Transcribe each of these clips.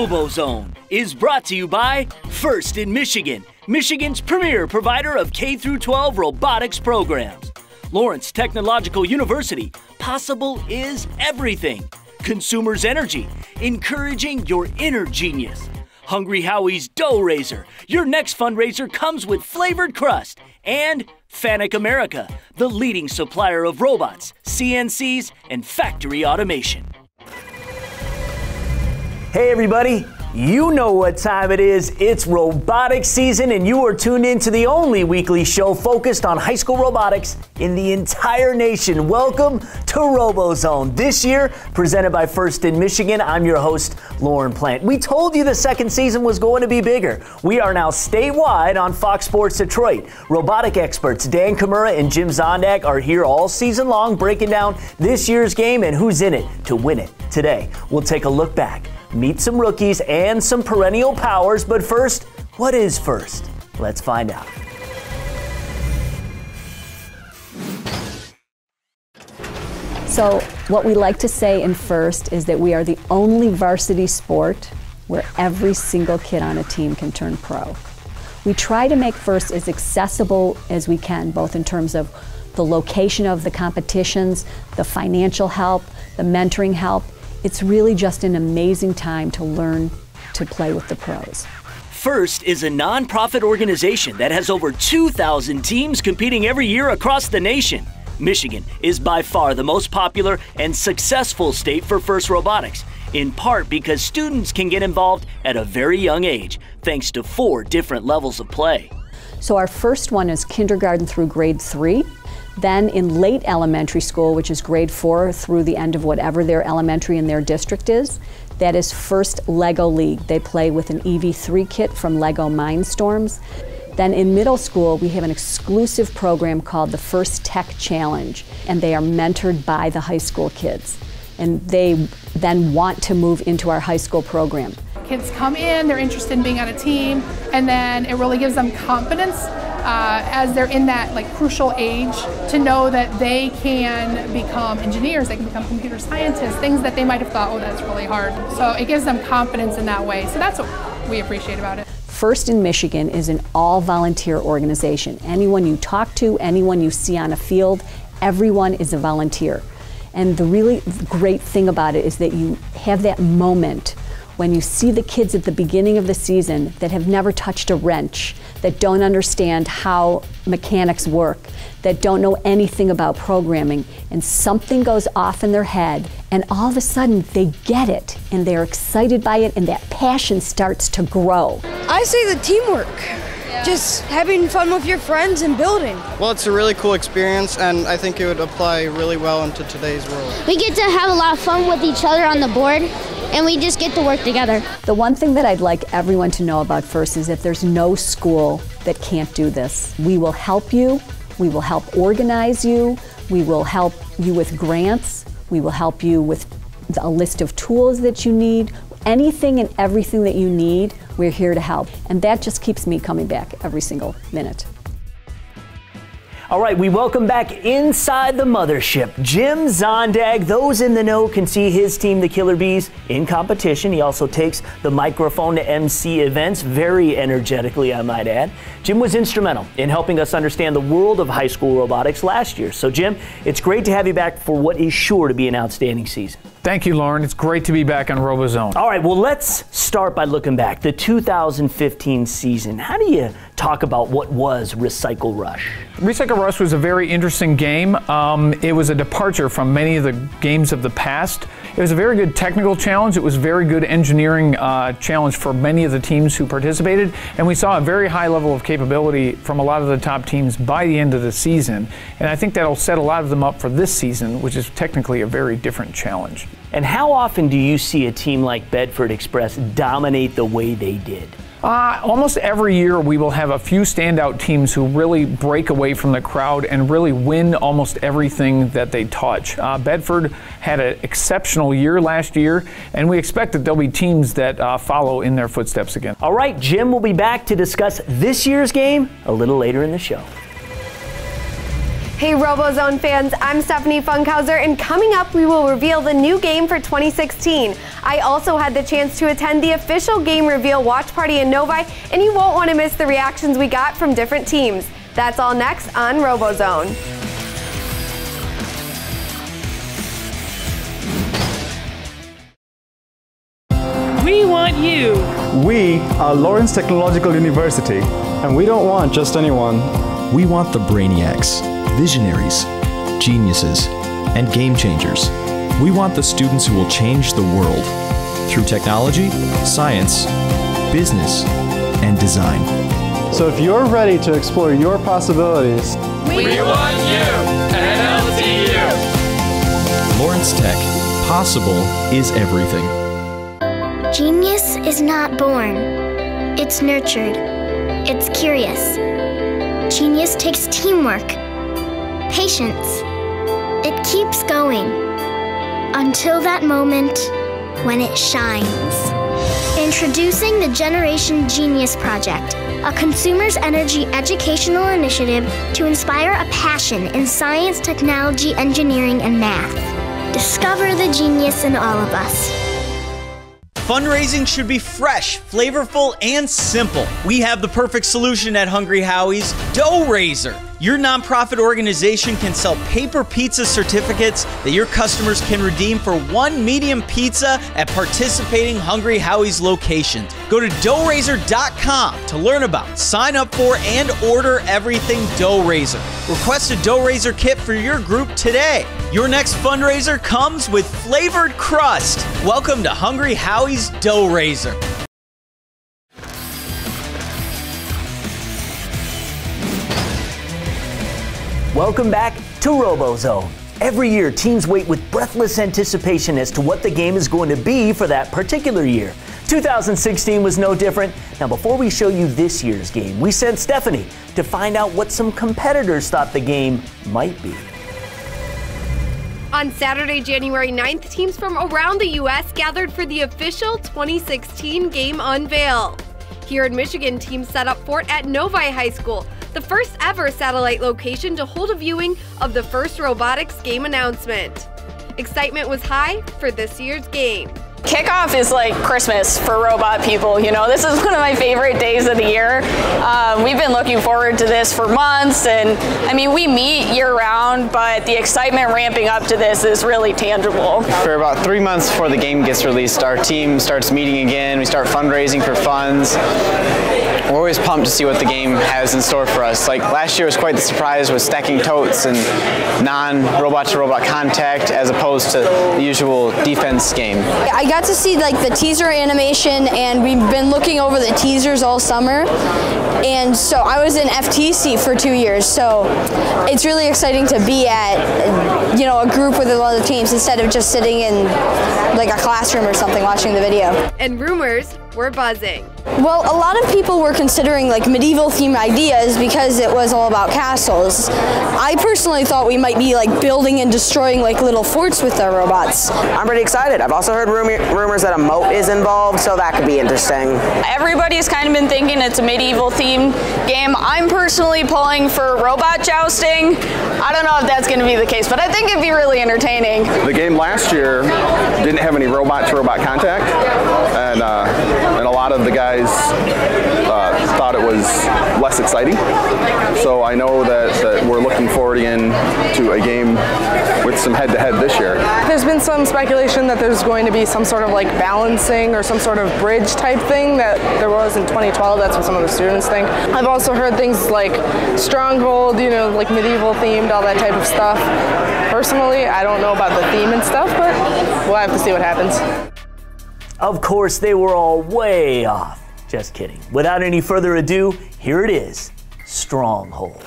RoboZone is brought to you by First in Michigan, Michigan's premier provider of K-12 robotics programs. Lawrence Technological University, possible is everything. Consumers Energy, encouraging your inner genius. Hungry Howie's Dough Raiser, your next fundraiser comes with flavored crust. And Fanuc America, the leading supplier of robots, CNCs, and factory automation. Hey everybody, you know what time it is. It's robotics season and you are tuned in to the only weekly show focused on high school robotics in the entire nation. Welcome to RoboZone. This year, presented by First in Michigan, I'm your host, Lauren Plant. We told you the second season was going to be bigger. We are now statewide on Fox Sports Detroit. Robotic experts Dan Kimura and Jim Zondag are here all season long breaking down this year's game and who's in it to win it. Today, we'll take a look back, meet some rookies and some perennial powers, but first, what is first? Let's find out. So what we like to say in First is that we are the only varsity sport where every single kid on a team can turn pro. We try to make First as accessible as we can, both in terms of the location of the competitions, the financial help, the mentoring help. It's really just an amazing time to learn to play with the pros. First is a nonprofit organization that has over 2,000 teams competing every year across the nation. Michigan is by far the most popular and successful state for FIRST robotics, in part because students can get involved at a very young age, thanks to 4 different levels of play. So our first one is kindergarten through grade 3. Then in late elementary school, which is grade 4 through the end of whatever their elementary in their district is, that is First Lego League. They play with an EV3 kit from Lego Mindstorms. Then in middle school, we have an exclusive program called the First Tech Challenge, and they are mentored by the high school kids. And they then want to move into our high school program. Kids come in, they're interested in being on a team, and then it really gives them confidence as they're in that crucial age to know that they can become engineers, they can become computer scientists, things that they might have thought, oh, that's really hard. So it gives them confidence in that way. So that's what we appreciate about it. First in Michigan is an all-volunteer organization. Anyone you talk to, anyone you see on a field, everyone is a volunteer. And the really great thing about it is that you have that moment when you see the kids at the beginning of the season that have never touched a wrench, that don't understand how mechanics work, that don't know anything about programming, and something goes off in their head, and all of a sudden they get it, and they're excited by it, and that passion starts to grow. I say the teamwork. Just having fun with your friends and building. Well, it's a really cool experience, and I think it would apply really well into today's world. We get to have a lot of fun with each other on the board, and we just get to work together. The one thing that I'd like everyone to know about First is that there's no school that can't do this. We will help you, we will help organize you, we will help you with grants, we will help you with a list of tools that you need. Anything and everything that you need, we're here to help. And that just keeps me coming back every single minute. All right, we welcome back inside the mothership, Jim Zondag. Those in the know can see his team, the Killer Bees, in competition. He also takes the microphone to MC events very energetically, I might add. Jim was instrumental in helping us understand the world of high school robotics last year. So Jim, it's great to have you back for what is sure to be an outstanding season. Thank you, Lauren. It's great to be back on RoboZone. All right, well, let's start by looking back. The 2015 season. How do you talk about what was Recycle Rush? Recycle Rush was a very interesting game. It was a departure from many of the games of the past. It was a very good technical challenge. It was a very good engineering challenge for many of the teams who participated. And we saw a very high level of capability from a lot of the top teams by the end of the season. And I think that'll set a lot of them up for this season, which is technically a very different challenge. And how often do you see a team like Bedford Express dominate the way they did? Almost every year we will have a few standout teams who really break away from the crowd and really win almost everything that they touch. Bedford had an exceptional year last year, and we expect that there'll be teams that follow in their footsteps again. All right, Jim will be back to discuss this year's game a little later in the show. Hey RoboZone fans, I'm Stephanie Funkhauser, and coming up we will reveal the new game for 2016. I also had the chance to attend the official game reveal watch party in Novi, and you won't want to miss the reactions we got from different teams. That's all next on RoboZone. We want you. We are Lawrence Technological University, and we don't want just anyone. We want the brainiacs, visionaries, geniuses, and game changers. We want the students who will change the world through technology, science, business, and design. So if you're ready to explore your possibilities, We want you at LTU. Lawrence Tech, possible is everything. Genius is not born. It's nurtured. It's curious. Genius takes teamwork, patience. It keeps going until that moment when it shines. Introducing the Generation Genius Project, a consumer's energy educational initiative to inspire a passion in science, technology, engineering, and math. Discover the genius in all of us. Fundraising should be fresh, flavorful, and simple. We have the perfect solution at Hungry Howie's, Dough Raiser. Your nonprofit organization can sell paper pizza certificates that your customers can redeem for one medium pizza at participating Hungry Howie's locations. Go to doughraiser.com to learn about, sign up for, and order everything Dough Raiser. Request a Dough Raiser kit for your group today. Your next fundraiser comes with flavored crust. Welcome to Hungry Howie's Dough Raiser. Welcome back to RoboZone. Every year, teams wait with breathless anticipation as to what the game is going to be for that particular year. 2016 was no different. Now, before we show you this year's game, we sent Stephanie to find out what some competitors thought the game might be. On Saturday, January 9th, teams from around the U.S. gathered for the official 2016 game unveil. Here in Michigan, teams set up fort at Novi High School, the first ever satellite location to hold a viewing of the first robotics game announcement. Excitement was high for this year's game. Kickoff is like Christmas for robot people, you know. This is one of my favorite days of the year. We've been looking forward to this for months, and I mean, we meet year-round, but the excitement ramping up to this is really tangible. For about 3 months before the game gets released, our team starts meeting again. We start fundraising for funds. We're always pumped to see what the game has in store for us. Like last year was quite the surprise with stacking totes and non-robot to robot contact as opposed to the usual defense game. I got to see like the teaser animation, and we've been looking over the teasers all summer. And so I was in FTC for 2 years, so it's really exciting to be at, you know, a group with a lot of teams instead of just sitting in like a classroom or something watching the video. And rumors were buzzing. Well, a lot of people were considering like medieval themed ideas because it was all about castles. I personally thought we might be like building and destroying like little forts with our robots. I'm pretty excited. I've also heard rumors that a moat is involved, so that could be interesting. Everybody's kind of been thinking it's a medieval themed game. I'm personally pulling for robot jousting. I don't know if that's going to be the case, but I think it'd be really entertaining. The game last year didn't have any robot to robot contact, and a lot of the guys thought it was less exciting. So I know that we're looking forward again to a game with some head-to-head this year. There's been some speculation that there's going to be some sort of like balancing or some sort of bridge type thing that there was in 2012. That's what some of the students think. I've also heard things like Stronghold, you know, like medieval themed, all that type of stuff. Personally, I don't know about the theme and stuff, but we'll have to see what happens. Of course, they were all way off. Just kidding. Without any further ado, here it is, Stronghold.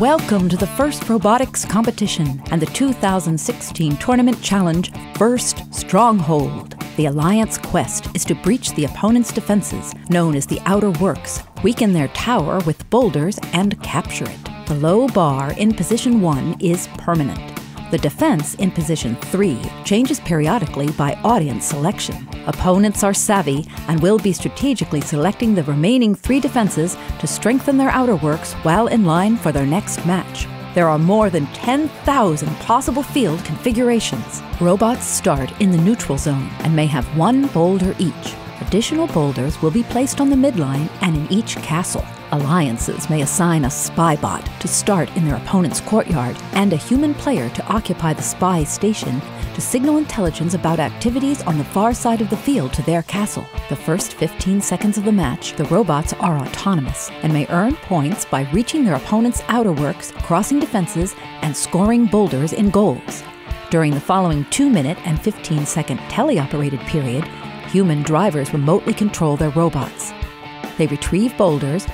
Welcome to the first robotics competition and the 2016 Tournament Challenge, First Stronghold. The Alliance quest is to breach the opponent's defenses, known as the Outer Works, weaken their tower with boulders, and capture it. The low bar in Position 1 is permanent. The defense in position 3 changes periodically by audience selection. Opponents are savvy and will be strategically selecting the remaining 3 defenses to strengthen their outerworks while in line for their next match. There are more than 10,000 possible field configurations. Robots start in the neutral zone and may have 1 boulder each. Additional boulders will be placed on the midline and in each castle. Alliances may assign a spy bot to start in their opponent's courtyard and a human player to occupy the spy station to signal intelligence about activities on the far side of the field to their castle. The first 15 seconds of the match, the robots are autonomous and may earn points by reaching their opponent's outerworks, crossing defenses, and scoring boulders in goals. During the following 2-minute and 15-second teleoperated period, human drivers remotely control their robots. They retrieve boulders,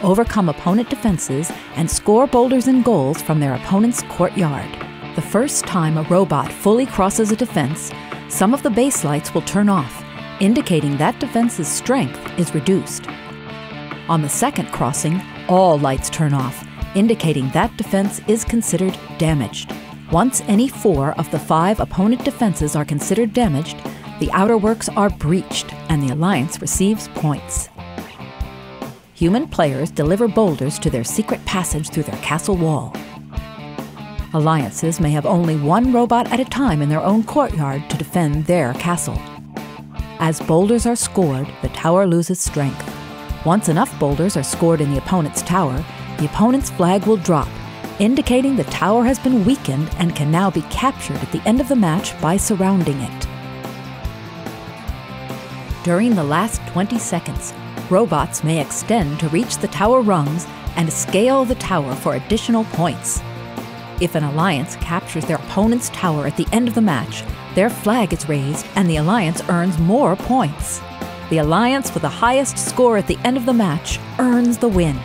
overcome opponent defenses, and score boulders and goals from their opponent's courtyard. The first time a robot fully crosses a defense, some of the base lights will turn off, indicating that defense's strength is reduced. On the second crossing, all lights turn off, indicating that defense is considered damaged. Once any 4 of the 5 opponent defenses are considered damaged, the outerworks are breached and the Alliance receives points. Human players deliver boulders to their secret passage through their castle wall. Alliances may have only 1 robot at a time in their own courtyard to defend their castle. As boulders are scored, the tower loses strength. Once enough boulders are scored in the opponent's tower, the opponent's flag will drop, indicating the tower has been weakened and can now be captured at the end of the match by surrounding it. During the last 20 seconds, robots may extend to reach the tower rungs and scale the tower for additional points. If an alliance captures their opponent's tower at the end of the match, their flag is raised and the alliance earns more points. The alliance with the highest score at the end of the match earns the win.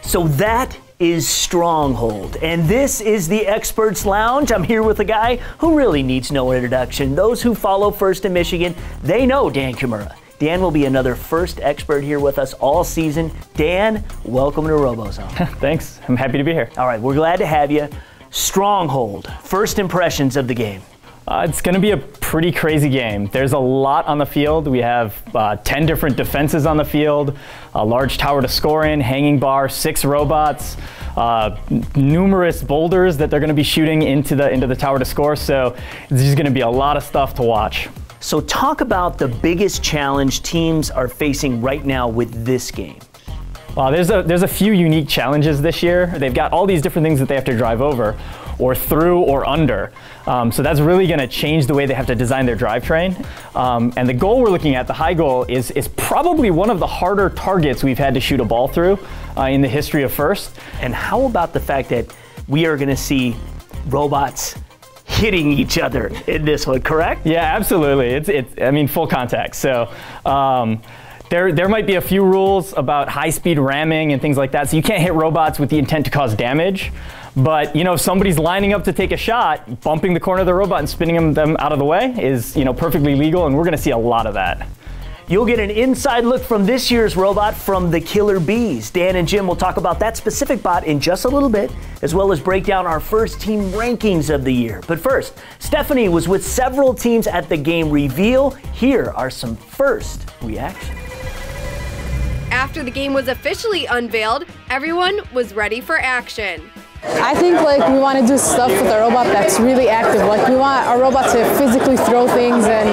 So that is Stronghold, and this is the Experts Lounge. I'm here with a guy who really needs no introduction. Those who follow First in Michigan, they know Dan Kimura. Dan will be another first expert here with us all season. Dan, welcome to RoboZone. Thanks, I'm happy to be here. All right, we're glad to have you. Stronghold, first impressions of the game. It's going to be a pretty crazy game. There's a lot on the field. We have 10 different defenses on the field, a large tower to score in, hanging bar, 6 robots, numerous boulders that they're going to be shooting into the tower to score. So there's going to be a lot of stuff to watch. So talk about the biggest challenge teams are facing right now with this game. Well, there's a few unique challenges this year. They've got all these different things that they have to drive over, or through, or under. So that's really going to change the way they have to design their drivetrain. And the goal we're looking at, the high goal, is probably one of the harder targets we've had to shoot a ball through in the history of First. And how about the fact that we are going to see robots hitting each other in this one, correct? Yeah, absolutely. It's full contact. So there might be a few rules about high-speed ramming and things like that. So you can't hit robots with the intent to cause damage. But if somebody's lining up to take a shot, bumping the corner of the robot and spinning them out of the way is perfectly legal, and we're going to see a lot of that. You'll get an inside look from this year's robot from the Killer Bees. Dan and Jim will talk about that specific bot in just a little bit, as well as break down our first team rankings of the year. But first, Stephanie was with several teams at the game reveal. Here are some first reactions. After the game was officially unveiled, everyone was ready for action. I think we want to do stuff with a robot that's really active. We want our robot to physically throw things, and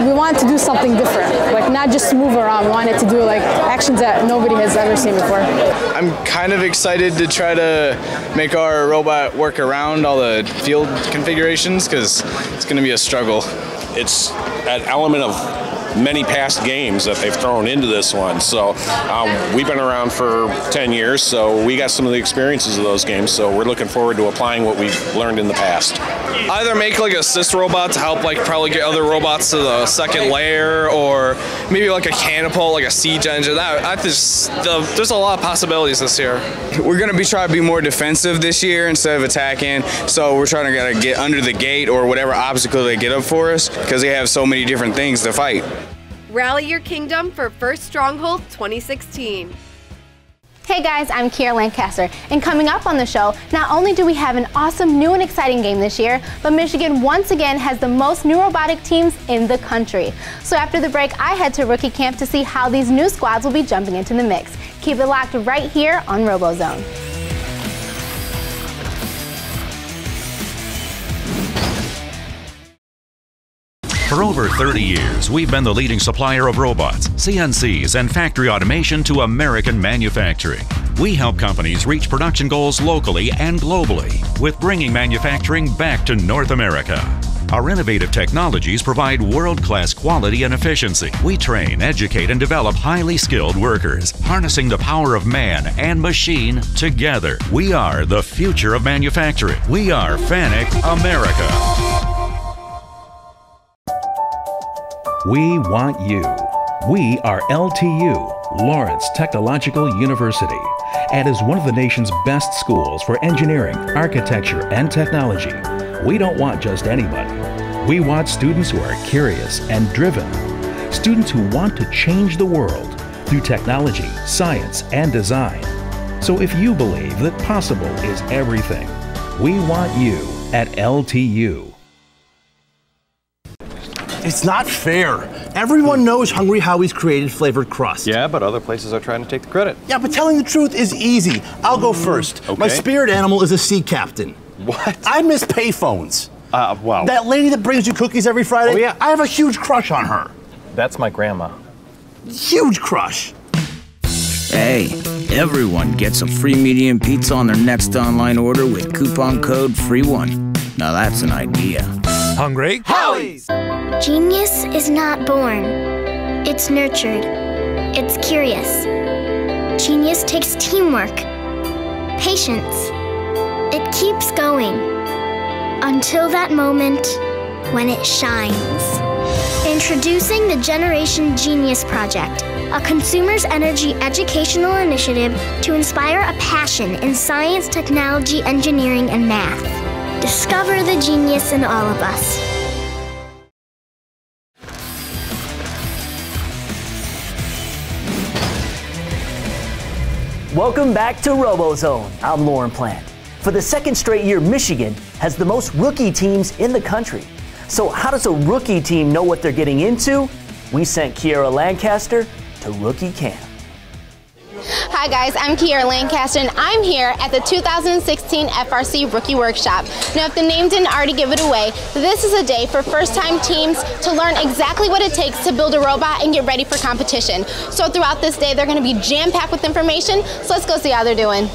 we want it to do something different. Not just move around. We want it to do actions that nobody has ever seen before. I'm kind of excited to try to make our robot work around all the field configurations, because it's going to be a struggle. It's an element of many past games that they've thrown into this one. So we've been around for 10 years, so we got some of the experiences of those games, so we're looking forward to applying what we've learned in the past. Either make an assist robot to help probably get other robots to the second layer, or maybe a catapult, a siege engine. There's a lot of possibilities this year. We're going to try to be more defensive this year instead of attacking, so we're trying to get under the gate or whatever obstacle they get up for us, because they have so many different things to fight. Rally your kingdom for First Stronghold 2016. Hey guys, I'm Kiera Lancaster, and coming up on the show, not only do we have an awesome new and exciting game this year, but Michigan once again has the most new robotic teams in the country. So after the break, I head to rookie camp to see how these new squads will be jumping into the mix. Keep it locked right here on RoboZone. For over 30 years, we've been the leading supplier of robots, CNCs, and factory automation to American manufacturing. We help companies reach production goals locally and globally with bringing manufacturing back to North America. Our innovative technologies provide world-class quality and efficiency. We train, educate, and develop highly skilled workers, harnessing the power of man and machine together. We are the future of manufacturing. We are FANUC America. We want you. We are LTU, Lawrence Technological University, and is one of the nation's best schools for engineering, architecture, and technology. We don't want just anybody. We want students who are curious and driven, students who want to change the world through technology, science, and design. So if you believe that possible is everything, we want you at LTU. It's not fair. Everyone knows Hungry Howie's created flavored crust. Yeah, but other places are trying to take the credit. Yeah, but telling the truth is easy. I'll go first. Okay. My spirit animal is a sea captain. What? I miss payphones. Wow. That lady that brings you cookies every Friday? Oh, yeah. I have a huge crush on her. That's my grandma. Huge crush. Hey, everyone gets a free medium pizza on their next online order with coupon code FREE1. Now that's an idea. Hungry Howie's! Genius is not born. It's nurtured. It's curious. Genius takes teamwork, patience. It keeps going until that moment when it shines. Introducing the Generation Genius Project, a consumer's energy educational initiative to inspire a passion in science, technology, engineering, and math. Discover the genius in all of us. Welcome back to RoboZone. I'm Lauren Plant. For the second straight year, Michigan has the most rookie teams in the country. So how does a rookie team know what they're getting into? We sent Kiera Lancaster to rookie camp. Hi guys, I'm Kiera Lancaster and I'm here at the 2016 FRC Rookie Workshop. Now if the name didn't already give it away, this is a day for first-time teams to learn exactly what it takes to build a robot and get ready for competition. So throughout this day they're going to be jam-packed with information, so let's go see how they're doing.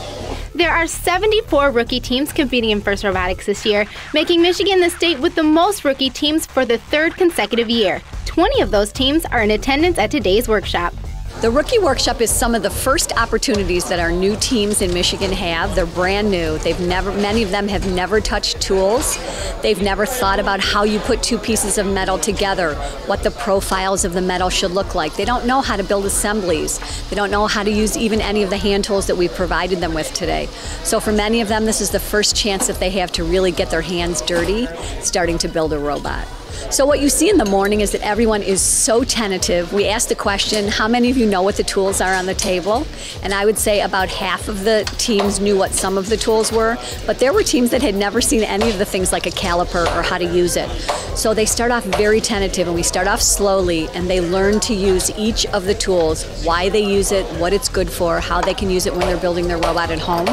There are 74 rookie teams competing in FIRST Robotics this year, making Michigan the state with the most rookie teams for the third consecutive year. 20 of those teams are in attendance at today's workshop. The Rookie Workshop is some of the first opportunities that our new teams in Michigan have. They're brand new. Many of them have never touched tools. They've never thought about how you put two pieces of metal together, what the profiles of the metal should look like. They don't know how to build assemblies. They don't know how to use even any of the hand tools that we've provided them with today. So for many of them, this is the first chance that they have to really get their hands dirty, starting to build a robot. So what you see in the morning is that everyone is so tentative. We asked the question, how many of you know what the tools are on the table? And I would say about half of the teams knew what some of the tools were, but there were teams that had never seen any of the things like a caliper or how to use it. So they start off very tentative and we start off slowly and they learn to use each of the tools, why they use it, what it's good for, how they can use it when they're building their robot at home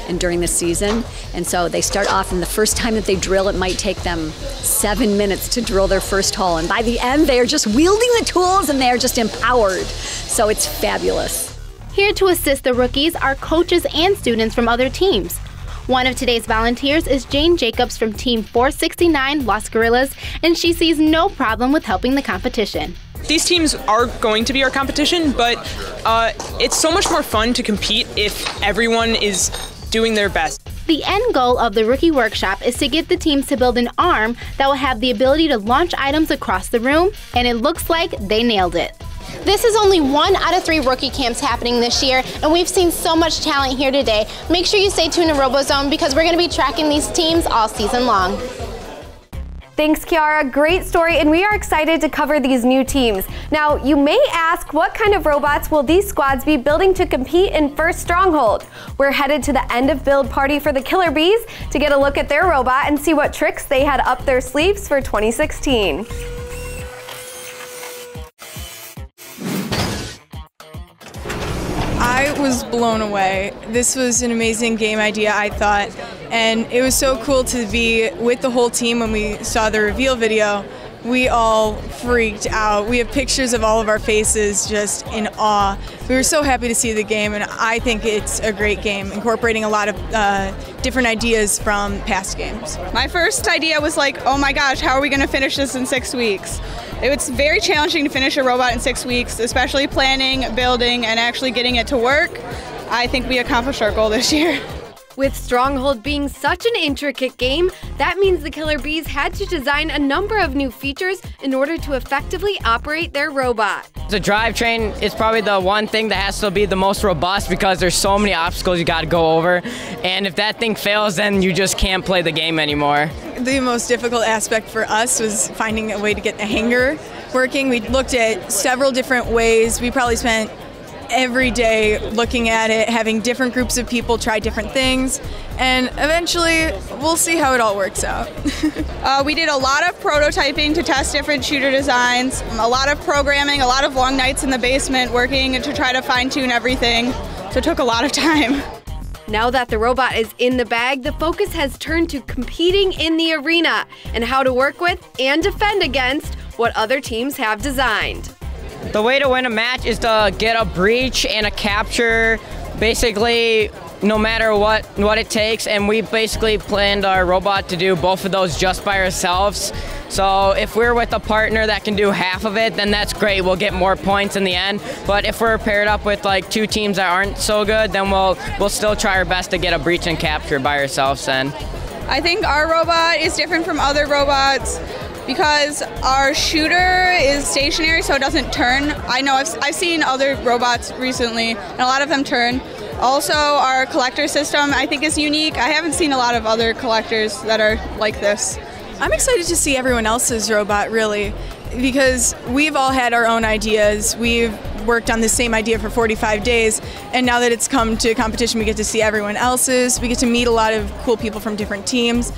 and during the season. And so they start off, and the first time that they drill, it might take them 7 minutes to drill their first hole. And by the end, they are just wielding the tools and they are just empowered. So it's fabulous. Here to assist the rookies are coaches and students from other teams. One of today's volunteers is Jane Jacobs from Team 469 Los Gorillas, and she sees no problem with helping the competition. These teams are going to be our competition, but it's so much more fun to compete if everyone is doing their best. The end goal of the Rookie Workshop is to get the teams to build an arm that will have the ability to launch items across the room, and it looks like they nailed it. This is only 1 out of 3 rookie camps happening this year, and we've seen so much talent here today. Make sure you stay tuned to RoboZone because we're going to be tracking these teams all season long. Thanks, Kiara. Great story, and we are excited to cover these new teams. Now, you may ask, what kind of robots will these squads be building to compete in First Stronghold? We're headed to the end of build party for the Killer Bees to get a look at their robot and see what tricks they had up their sleeves for 2016. I was blown away. This was an amazing game idea, I thought, and it was so cool to be with the whole team when we saw the reveal video. We all freaked out. We have pictures of all of our faces just in awe. We were so happy to see the game, and I think it's a great game, incorporating a lot of different ideas from past games. My first idea was like, oh my gosh, how are we going to finish this in 6 weeks? It was very challenging to finish a robot in 6 weeks, especially planning, building, and actually getting it to work. I think we accomplished our goal this year. With Stronghold being such an intricate game, that means the Killer Bees had to design a number of new features in order to effectively operate their robot. The drivetrain is probably the one thing that has to be the most robust because there's so many obstacles you got to go over, and if that thing fails, then you just can't play the game anymore. The most difficult aspect for us was finding a way to get the hanger working. We looked at several different ways. We probably spent every day looking at it, having different groups of people try different things, and eventually we'll see how it all works out. We did a lot of prototyping to test different shooter designs, a lot of programming, a lot of long nights in the basement working to try to fine-tune everything, so it took a lot of time. Now that the robot is in the bag, the focus has turned to competing in the arena and how to work with and defend against what other teams have designed. The way to win a match is to get a breach and a capture, basically no matter what it takes, and we basically planned our robot to do both of those just by ourselves. So if we're with a partner that can do half of it, then that's great, we'll get more points in the end. But if we're paired up with like two teams that aren't so good, then we'll still try our best to get a breach and capture by ourselves then. I think our robot is different from other robots because our shooter is stationary, so it doesn't turn. I know I've seen other robots recently, and a lot of them turn. Also, our collector system, I think, is unique. I haven't seen a lot of other collectors that are like this. I'm excited to see everyone else's robot, really, because we've all had our own ideas. We've worked on the same idea for 45 days, and now that it's come to competition, we get to see everyone else's. We get to meet a lot of cool people from different teams.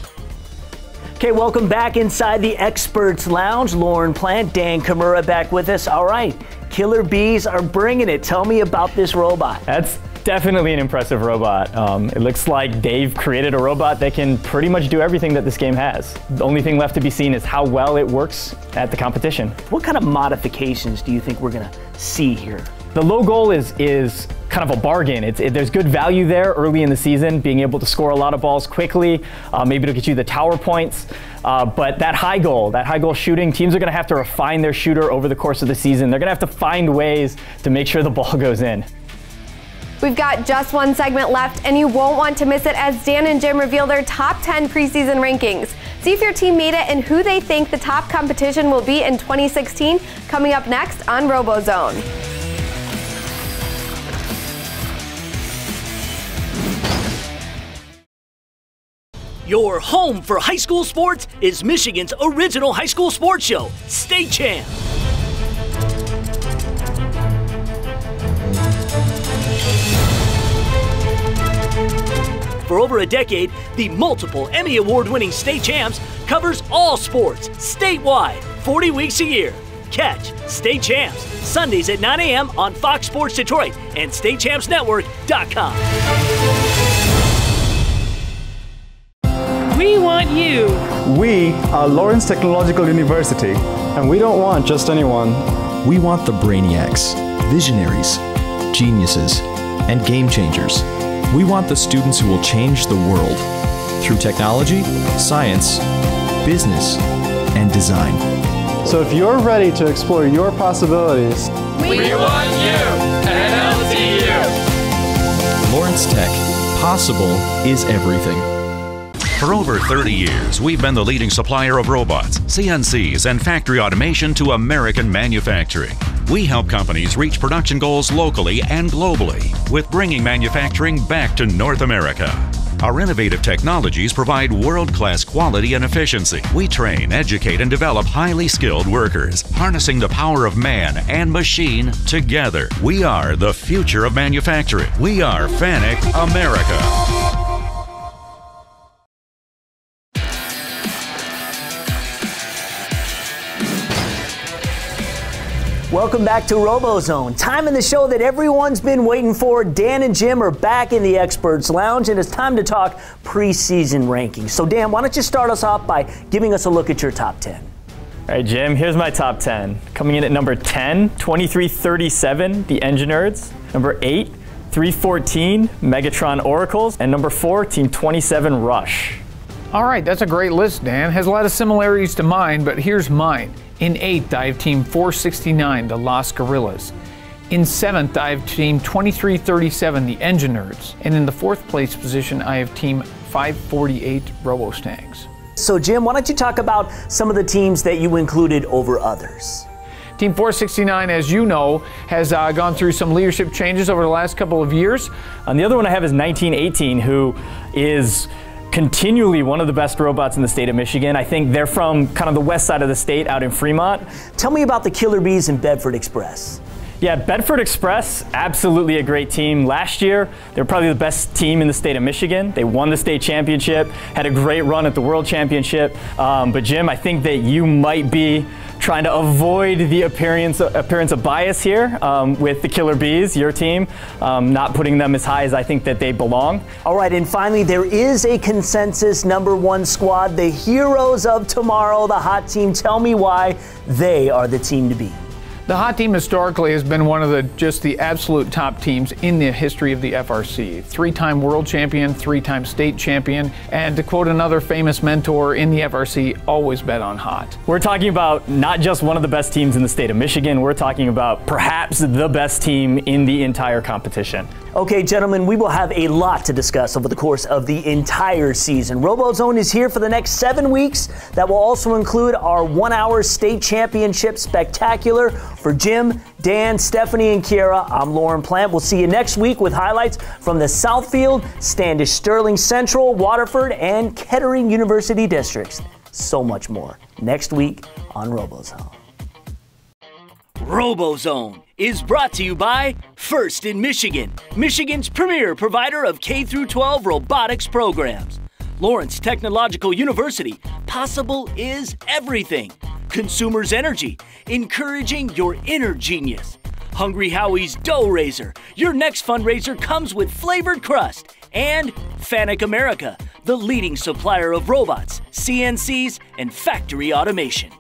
Okay, welcome back inside the Experts Lounge. Lauren Plant, Dan Kimura back with us. All right, Killer Bees are bringing it. Tell me about this robot. That's definitely an impressive robot. It looks like they've created a robot that can pretty much do everything that this game has. The only thing left to be seen is how well it works at the competition. What kind of modifications do you think we're gonna see here? The low goal is kind of a bargain. There's good value there early in the season, being able to score a lot of balls quickly, maybe to get you the tower points. But that high goal shooting, teams are gonna have to refine their shooter over the course of the season. They're gonna have to find ways to make sure the ball goes in. We've got just one segment left, and you won't want to miss it as Dan and Jim reveal their top 10 preseason rankings. See if your team made it and who they think the top competition will be in 2016, coming up next on RoboZone. Your home for high school sports is Michigan's original high school sports show, State Champ. For over a decade, the multiple Emmy Award-winning State Champs covers all sports statewide, 40 weeks a year. Catch State Champs Sundays at 9 a.m. on Fox Sports Detroit and StateChampsNetwork.com. We want you. We are Lawrence Technological University, and we don't want just anyone. We want the brainiacs, visionaries, geniuses, and game changers. We want the students who will change the world through technology, science, business, and design. So if you're ready to explore your possibilities, we want you at LTU. Lawrence Tech. Possible is everything. For over 30 years, we've been the leading supplier of robots, CNCs, and factory automation to American manufacturing. We help companies reach production goals locally and globally with bringing manufacturing back to North America. Our innovative technologies provide world-class quality and efficiency. We train, educate, and develop highly skilled workers, harnessing the power of man and machine together. We are the future of manufacturing. We are FANUC America. Welcome back to RoboZone. Time in the show that everyone's been waiting for. Dan and Jim are back in the Experts Lounge, and it's time to talk preseason rankings. So Dan, why don't you start us off by giving us a look at your top 10? All right, Jim, here's my top 10. Coming in at number 10, 2337, the Engine Nerds. Number 8, 314, Megatron Oracles. And number 4, Team 27, Rush. All right, that's a great list, Dan. Has a lot of similarities to mine, but here's mine. In 8th, I have Team 469, the Los Gorillas. In 7th, I have Team 2337, the Engine Nerds. And in the 4th place position, I have Team 548, RoboStangs. So Jim, why don't you talk about some of the teams that you included over others? Team 469, as you know, has gone through some leadership changes over the last couple of years. And the other one I have is 1918, who is continually one of the best robots in the state of Michigan. I think they're from kind of the west side of the state out in Fremont. Tell me about the Killer Bees and Bedford Express. Yeah, Bedford Express, absolutely a great team. Last year, they were probably the best team in the state of Michigan. They won the state championship, had a great run at the World Championship. But Jim, I think that you might be trying to avoid the appearance of bias here with the Killer Bees, your team, not putting them as high as I think that they belong. All right, and finally, there is a consensus #1 squad, the heroes of tomorrow, the hot team. Tell me why they are the team to beat. The hot team historically has been one of the absolute top teams in the history of the FRC. 3-time world champion, 3-time state champion, and to quote another famous mentor in the FRC, always bet on hot. We're talking about not just one of the best teams in the state of Michigan, we're talking about perhaps the best team in the entire competition. Okay, gentlemen, we will have a lot to discuss over the course of the entire season. RoboZone is here for the next 7 weeks. That will also include our 1-hour state championship spectacular. For Jim, Dan, Stephanie, and Kiera, I'm Lauren Plant. We'll see you next week with highlights from the Southfield, Standish, Sterling Central, Waterford, and Kettering University districts. So much more next week on RoboZone. RoboZone is brought to you by First in Michigan, Michigan's premier provider of K-12 robotics programs. Lawrence Technological University, possible is everything. Consumers Energy, encouraging your inner genius. Hungry Howie's Dough Raiser, your next fundraiser comes with flavored crust. And FANUC America, the leading supplier of robots, CNCs, and factory automation.